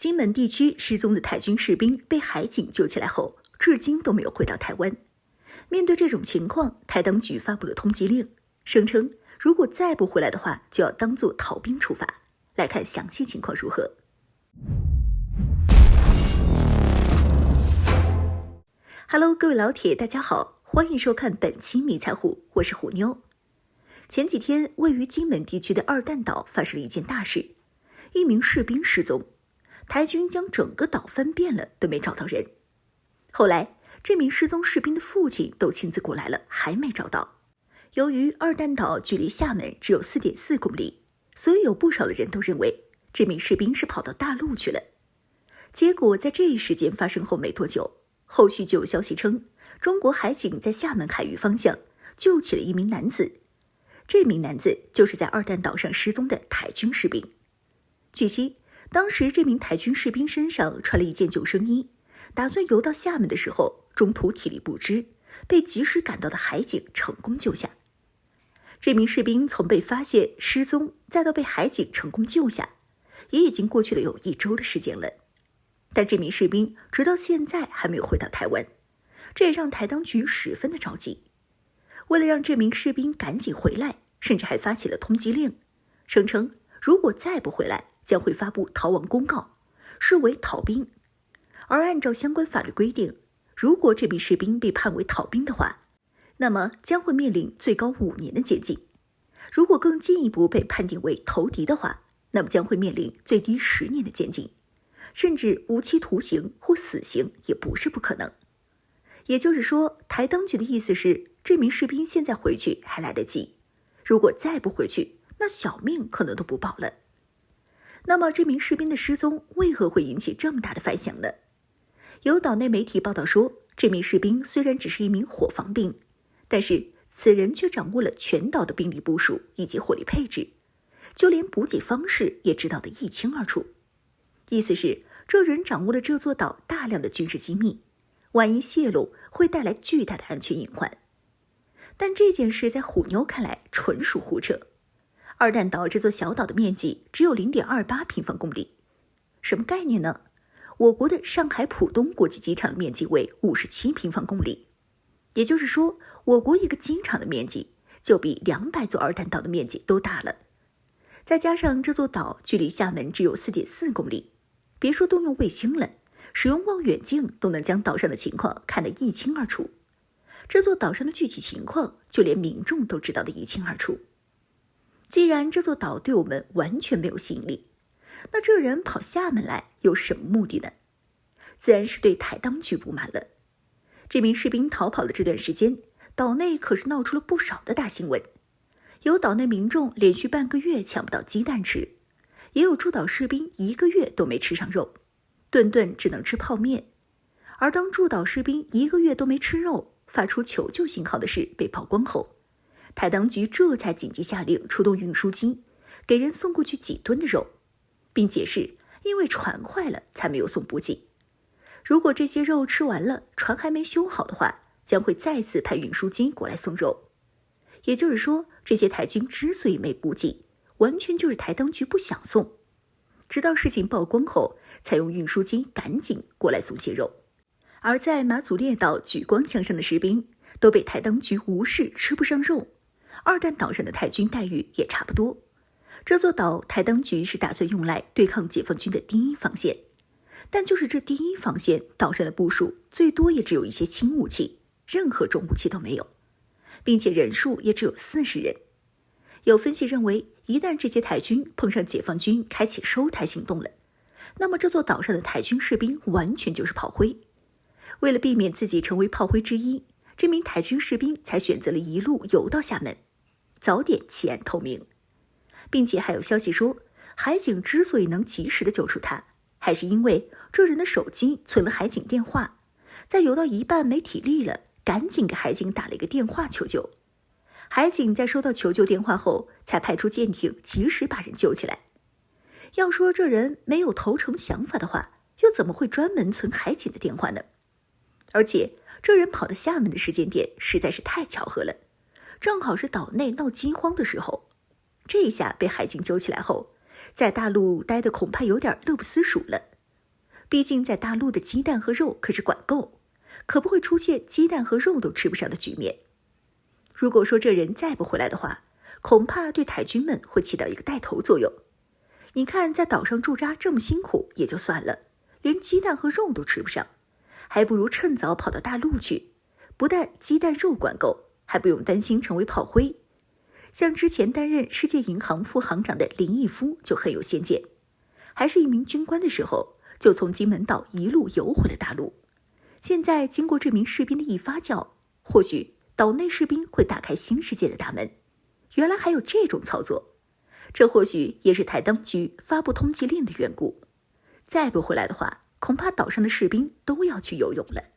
金门地区失踪的台军士兵被海警救起来后，至今都没有回到台湾。面对这种情况，台当局发布了通缉令，声称如果再不回来的话，就要当作逃兵处罚。来看详细情况如何。Hello， 各位老铁，大家好，欢迎收看本期迷彩虎，我是虎妞。前几天，位于金门地区的二弹岛发生了一件大事，一名士兵失踪，台军将整个岛翻遍了都没找到人。后来，这名失踪士兵的父亲都亲自过来了，还没找到。由于二弹岛距离厦门只有 4.4 公里，所以有不少的人都认为这名士兵是跑到大陆去了。结果在这一事件发生后没多久，后续就有消息称，中国海警在厦门海域方向救起了一名男子。这名男子就是在二弹岛上失踪的台军士兵。据悉，当时这名台军士兵身上穿了一件救生衣，打算游到厦门的时候，中途体力不支，被及时赶到的海警成功救下。这名士兵从被发现失踪，再到被海警成功救下，也已经过去了有1周的时间了。但这名士兵直到现在还没有回到台湾，这也让台当局十分的着急。为了让这名士兵赶紧回来，甚至还发起了通缉令，声称如果再不回来，将会发布逃亡公告，视为逃兵。而按照相关法律规定，如果这名士兵被判为逃兵的话，那么将会面临最高5年的监禁。如果更进一步被判定为投敌的话，那么将会面临最低10年的监禁，甚至无期徒刑或死刑也不是不可能。也就是说，台当局的意思是，这名士兵现在回去还来得及，如果再不回去，那小命可能都不保了。那么这名士兵的失踪为何会引起这么大的反响呢？有岛内媒体报道说，这名士兵虽然只是一名伙房兵，但是此人却掌握了全岛的兵力部署以及火力配置，就连补给方式也知道得一清二楚。意思是，这人掌握了这座岛大量的军事机密，万一泄露会带来巨大的安全隐患。但这件事在虎妞看来纯属胡扯。二弹岛这座小岛的面积只有 0.28 平方公里，什么概念呢？我国的上海浦东国际机场的面积为57平方公里，也就是说，我国一个机场的面积就比200座二弹岛的面积都大了。再加上这座岛距离厦门只有 4.4 公里，别说动用卫星了，使用望远镜都能将岛上的情况看得一清二楚。这座岛上的具体情况，就连民众都知道得一清二楚。既然这座岛对我们完全没有吸引力，那这人跑厦门来又是什么目的呢？自然是对台当局不满了。这名士兵逃跑的这段时间，岛内可是闹出了不少的大新闻。有岛内民众连续半个月抢不到鸡蛋吃，也有驻岛士兵1个月都没吃上肉，顿顿只能吃泡面。而当驻岛士兵1个月都没吃肉，发出求救信号的事被曝光后，台当局这才紧急下令出动运输机，给人送过去几吨的肉，并解释因为船坏了才没有送补给。如果这些肉吃完了，船还没修好的话，将会再次派运输机过来送肉。也就是说，这些台军之所以没补给，完全就是台当局不想送。直到事情曝光后，才用运输机赶紧过来送些肉。而在马祖列岛莒光乡上的士兵都被台当局无视，吃不上肉。二弹岛上的台军待遇也差不多。这座岛台当局是打算用来对抗解放军的第一防线，但就是这第一防线，岛上的部署最多也只有一些轻武器，任何重武器都没有，并且人数也只有40人。有分析认为，一旦这些台军碰上解放军开启收台行动了，那么这座岛上的台军士兵完全就是炮灰。为了避免自己成为炮灰之一，这名台军士兵才选择了一路游到厦门，早点弃暗投明。并且还有消息说，海警之所以能及时的救出他，还是因为这人的手机存了海警电话，在游到一半没体力了，赶紧给海警打了一个电话求救。海警在收到求救电话后，才派出舰艇及时把人救起来。要说这人没有投诚想法的话，又怎么会专门存海警的电话呢？而且这人跑到厦门的时间点实在是太巧合了，正好是岛内闹饥荒的时候。这一下被海警揪起来后，在大陆待的恐怕有点乐不思蜀了，毕竟在大陆的鸡蛋和肉可是管够，可不会出现鸡蛋和肉都吃不上的局面。如果说这人再不回来的话，恐怕对台军们会起到一个带头作用。你看，在岛上驻扎这么辛苦也就算了，连鸡蛋和肉都吃不上，还不如趁早跑到大陆去，不但鸡蛋肉管够，还不用担心成为炮灰。像之前担任世界银行副行长的林毅夫就很有先见，还是一名军官的时候，就从金门岛一路游回了大陆。现在经过这名士兵的一发教，或许岛内士兵会打开新世界的大门。原来还有这种操作，这或许也是台当局发布通缉令的缘故。再不回来的话，恐怕岛上的士兵都要去游泳了。